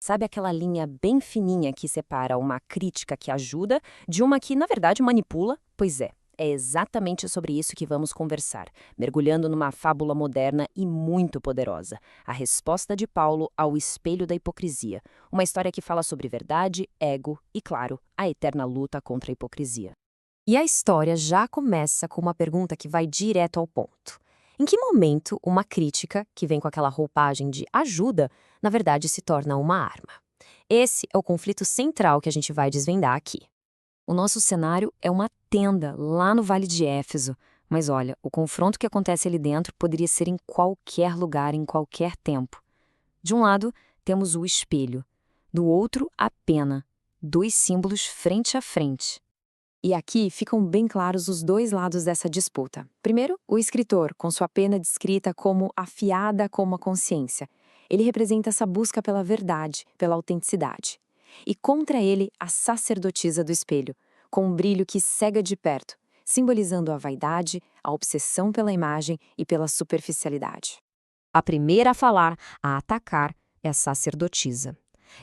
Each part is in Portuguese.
Sabe aquela linha bem fininha que separa uma crítica que ajuda de uma que, na verdade, manipula? Pois é exatamente sobre isso que vamos conversar, mergulhando numa fábula moderna e muito poderosa, a resposta de Paulo ao espelho da hipocrisia, uma história que fala sobre verdade, ego e, claro, a eterna luta contra a hipocrisia. E a história já começa com uma pergunta que vai direto ao ponto. Em que momento uma crítica, que vem com aquela roupagem de ajuda, na verdade se torna uma arma? Esse é o conflito central que a gente vai desvendar aqui. O nosso cenário é uma tenda lá no Vale de Éfeso, mas olha, o confronto que acontece ali dentro poderia ser em qualquer lugar, em qualquer tempo. De um lado, temos o espelho, do outro, a pena, dois símbolos frente a frente. E aqui ficam bem claros os dois lados dessa disputa. Primeiro, o escritor, com sua pena descrita como afiada como a consciência. Ele representa essa busca pela verdade, pela autenticidade. E contra ele, a sacerdotisa do espelho, com um brilho que cega de perto, simbolizando a vaidade, a obsessão pela imagem e pela superficialidade. A primeira a falar, a atacar, é a sacerdotisa.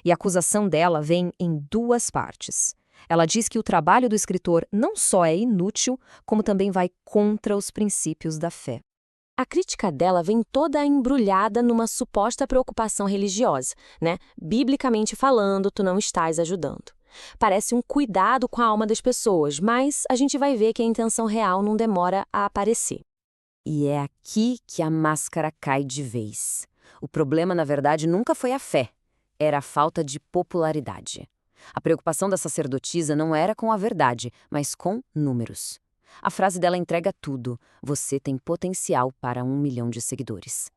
E a acusação dela vem em duas partes. Ela diz que o trabalho do escritor não só é inútil, como também vai contra os princípios da fé. A crítica dela vem toda embrulhada numa suposta preocupação religiosa, né? Biblicamente falando, tu não estás ajudando. Parece um cuidado com a alma das pessoas, mas a gente vai ver que a intenção real não demora a aparecer. E é aqui que a máscara cai de vez. O problema, na verdade, nunca foi a fé, era a falta de popularidade. A preocupação da sacerdotisa não era com a verdade, mas com números. A frase dela entrega tudo. Você tem potencial para 1 milhão de seguidores.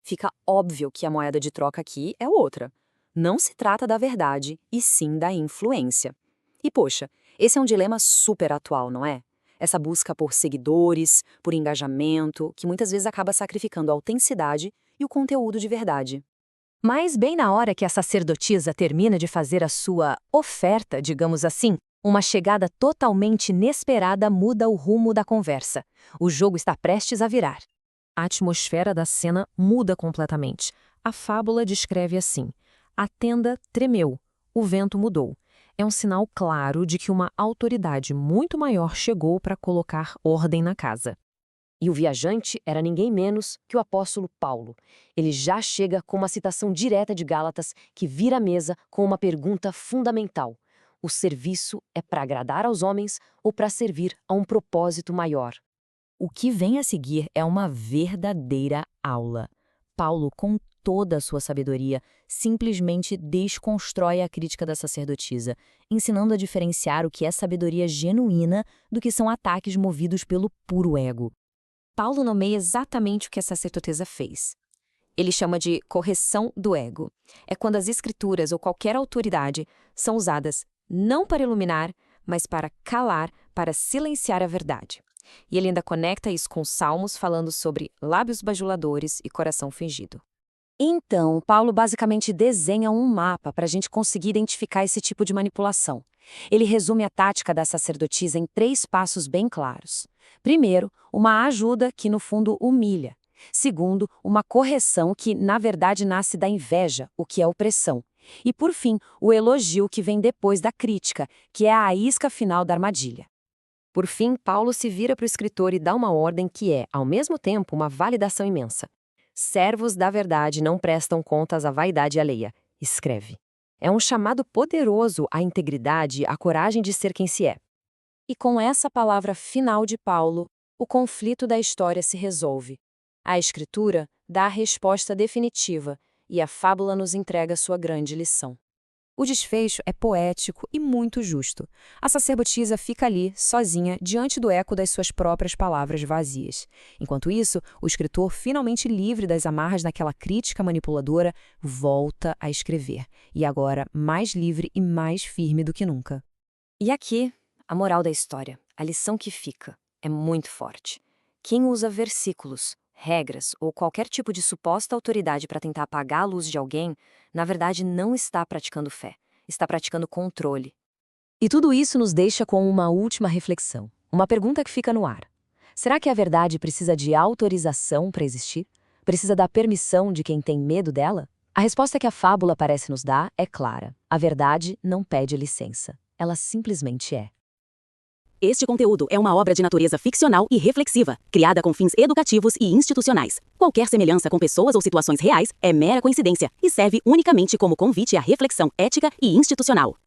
Fica óbvio que a moeda de troca aqui é outra. Não se trata da verdade, e sim da influência. E poxa, esse é um dilema super atual, não é? Essa busca por seguidores, por engajamento, que muitas vezes acaba sacrificando a autenticidade e o conteúdo de verdade. Mas bem na hora que a sacerdotisa termina de fazer a sua oferta, digamos assim, uma chegada totalmente inesperada muda o rumo da conversa. O jogo está prestes a virar. A atmosfera da cena muda completamente. A fábula descreve assim: a tenda tremeu, o vento mudou. É um sinal claro de que uma autoridade muito maior chegou para colocar ordem na casa. E o viajante era ninguém menos que o apóstolo Paulo. Ele já chega com uma citação direta de Gálatas que vira a mesa com uma pergunta fundamental. O serviço é para agradar aos homens ou para servir a um propósito maior? O que vem a seguir é uma verdadeira aula. Paulo, com toda a sua sabedoria, simplesmente desconstrói a crítica da sacerdotisa, ensinando a diferenciar o que é sabedoria genuína do que são ataques movidos pelo puro ego. Paulo nomeia exatamente o que a sacerdotisa fez. Ele chama de correção do ego. É quando as escrituras ou qualquer autoridade são usadas não para iluminar, mas para calar, para silenciar a verdade. E ele ainda conecta isso com Salmos falando sobre lábios bajuladores e coração fingido. Então, Paulo basicamente desenha um mapa para a gente conseguir identificar esse tipo de manipulação. Ele resume a tática da sacerdotisa em 3 passos bem claros. Primeiro, uma ajuda que no fundo humilha. Segundo, uma correção que na verdade nasce da inveja, o que é opressão. E por fim, o elogio que vem depois da crítica, que é a isca final da armadilha. Por fim, Paulo se vira para o escritor e dá uma ordem que é, ao mesmo tempo, uma validação imensa. Servos da verdade não prestam contas à vaidade alheia, escreve. É um chamado poderoso à integridade, à coragem de ser quem se é. E com essa palavra final de Paulo, o conflito da história se resolve. A Escritura dá a resposta definitiva e a fábula nos entrega sua grande lição. O desfecho é poético e muito justo. A sacerdotisa fica ali, sozinha, diante do eco das suas próprias palavras vazias. Enquanto isso, o escritor, finalmente livre das amarras daquela crítica manipuladora, volta a escrever. E agora, mais livre e mais firme do que nunca. E aqui, a moral da história, a lição que fica, é muito forte. Quem usa versículos, regras ou qualquer tipo de suposta autoridade para tentar apagar a luz de alguém, na verdade não está praticando fé, está praticando controle. E tudo isso nos deixa com uma última reflexão, uma pergunta que fica no ar. Será que a verdade precisa de autorização para existir? Precisa da permissão de quem tem medo dela? A resposta que a fábula parece nos dar é clara. A verdade não pede licença. Ela simplesmente é. Este conteúdo é uma obra de natureza ficcional e reflexiva, criada com fins educativos e institucionais. Qualquer semelhança com pessoas ou situações reais é mera coincidência e serve unicamente como convite à reflexão ética e institucional.